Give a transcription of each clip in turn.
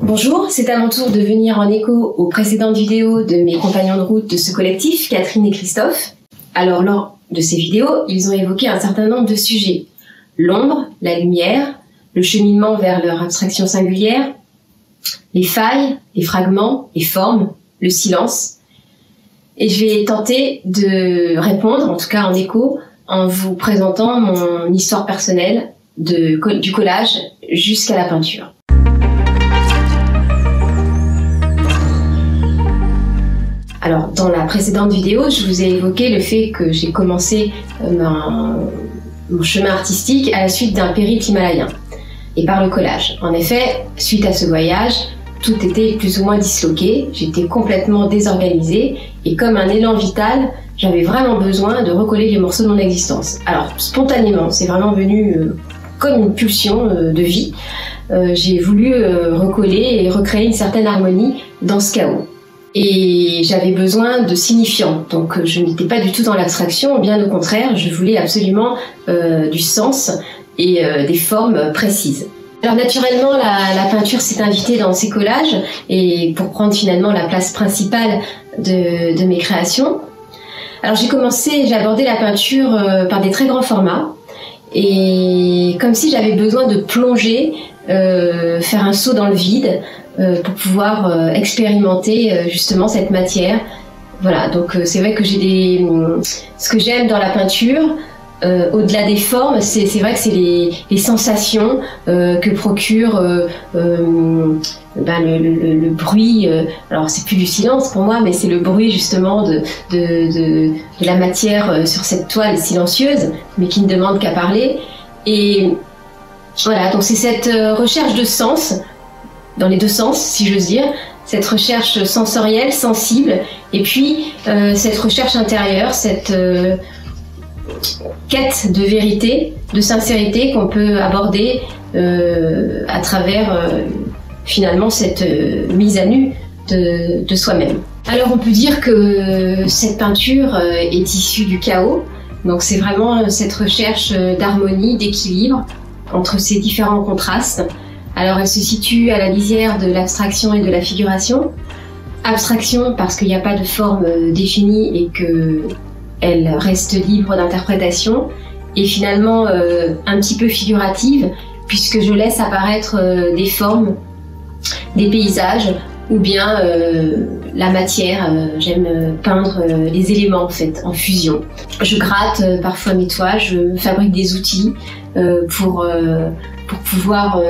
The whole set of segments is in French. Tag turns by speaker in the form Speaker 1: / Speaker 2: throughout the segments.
Speaker 1: Bonjour, c'est à mon tour de venir en écho aux précédentes vidéos de mes compagnons de route de ce collectif, Catherine et Christophe. Alors, lors de ces vidéos, ils ont évoqué un certain nombre de sujets. L'ombre, la lumière, le cheminement vers leur abstraction singulière, les failles, les fragments, les formes, le silence. Et je vais tenter de répondre, en tout cas en écho, en vous présentant mon histoire personnelle du collage jusqu'à la peinture. Alors, dans la précédente vidéo, je vous ai évoqué le fait que j'ai commencé mon chemin artistique à la suite d'un périple himalayen et par le collage. En effet, suite à ce voyage, tout était plus ou moins disloqué, j'étais complètement désorganisée et comme un élan vital, j'avais vraiment besoin de recoller les morceaux de mon existence. Alors, spontanément, c'est vraiment venu comme une pulsion de vie. J'ai voulu recoller et recréer une certaine harmonie dans ce chaos. Et j'avais besoin de signifiants, donc je n'étais pas du tout dans l'abstraction, bien au contraire, je voulais absolument du sens et des formes précises. Alors naturellement, la peinture s'est invitée dans ces collages et pour prendre finalement la place principale de mes créations. Alors j'ai abordé la peinture par des très grands formats et comme si j'avais besoin de plonger, faire un saut dans le vide, pour pouvoir expérimenter justement cette matière. Voilà, donc c'est vrai que ce que j'aime dans la peinture, au-delà des formes, c'est vrai que c'est les sensations que procure le bruit. Alors c'est plus du silence pour moi, mais c'est le bruit justement de la matière sur cette toile silencieuse, mais qui ne demande qu'à parler. Et voilà, donc c'est cette recherche de sens, dans les deux sens, si j'ose dire, cette recherche sensorielle, sensible, et puis cette recherche intérieure, cette quête de vérité, de sincérité qu'on peut aborder à travers finalement cette mise à nu de soi-même. Alors on peut dire que cette peinture est issue du chaos, donc c'est vraiment cette recherche d'harmonie, d'équilibre entre ces différents contrastes. Alors elle se situe à la lisière de l'abstraction et de la figuration. Abstraction parce qu'il n'y a pas de forme définie et qu'elle reste libre d'interprétation. Et finalement un petit peu figurative puisque je laisse apparaître des formes, des paysages ou bien la matière. J'aime peindre les éléments en fait, en fusion. Je gratte parfois mes toiles, je fabrique des outils pour pouvoir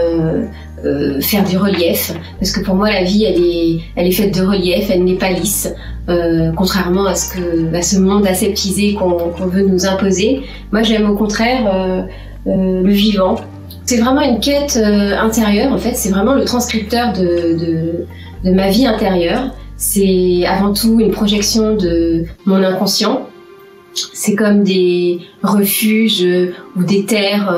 Speaker 1: faire du relief, parce que pour moi la vie elle est faite de relief, elle n'est pas lisse, contrairement à ce monde aseptisé qu'on veut nous imposer. Moi j'aime au contraire le vivant. C'est vraiment une quête intérieure en fait, c'est vraiment le transcripteur de ma vie intérieure. C'est avant tout une projection de mon inconscient. C'est comme des refuges ou des terres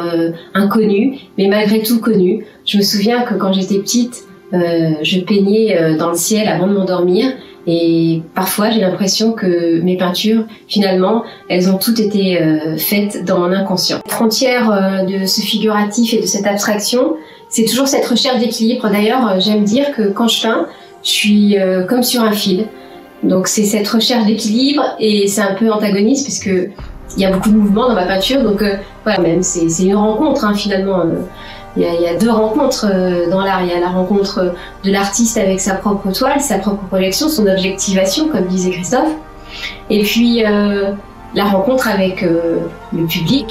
Speaker 1: inconnues, mais malgré tout connues. Je me souviens que quand j'étais petite, je peignais dans le ciel avant de m'endormir et parfois j'ai l'impression que mes peintures, finalement, elles ont toutes été faites dans mon inconscient. La frontière de ce figuratif et de cette abstraction, c'est toujours cette recherche d'équilibre. D'ailleurs, j'aime dire que quand je peins, je suis comme sur un fil. Donc c'est cette recherche d'équilibre et c'est un peu antagoniste parce que il y a beaucoup de mouvements dans ma peinture, donc voilà, même c'est une rencontre hein, finalement. Il y a deux rencontres dans l'art. Il y a la rencontre de l'artiste avec sa propre toile, sa propre projection, son objectivation, comme disait Christophe, et puis la rencontre avec le public.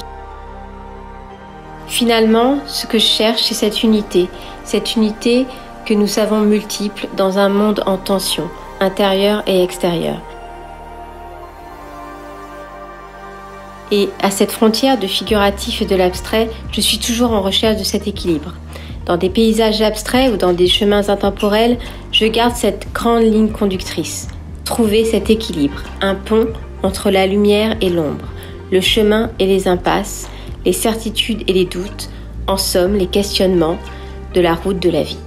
Speaker 2: Finalement, ce que je cherche, c'est cette unité que nous savons multiple dans un monde en tension, intérieur et extérieur. Et à cette frontière de figuratif et de l'abstrait, je suis toujours en recherche de cet équilibre. Dans des paysages abstraits ou dans des chemins intemporels, je garde cette grande ligne conductrice. Trouver cet équilibre, un pont entre la lumière et l'ombre, le chemin et les impasses, les certitudes et les doutes, en somme les questionnements de la route de la vie.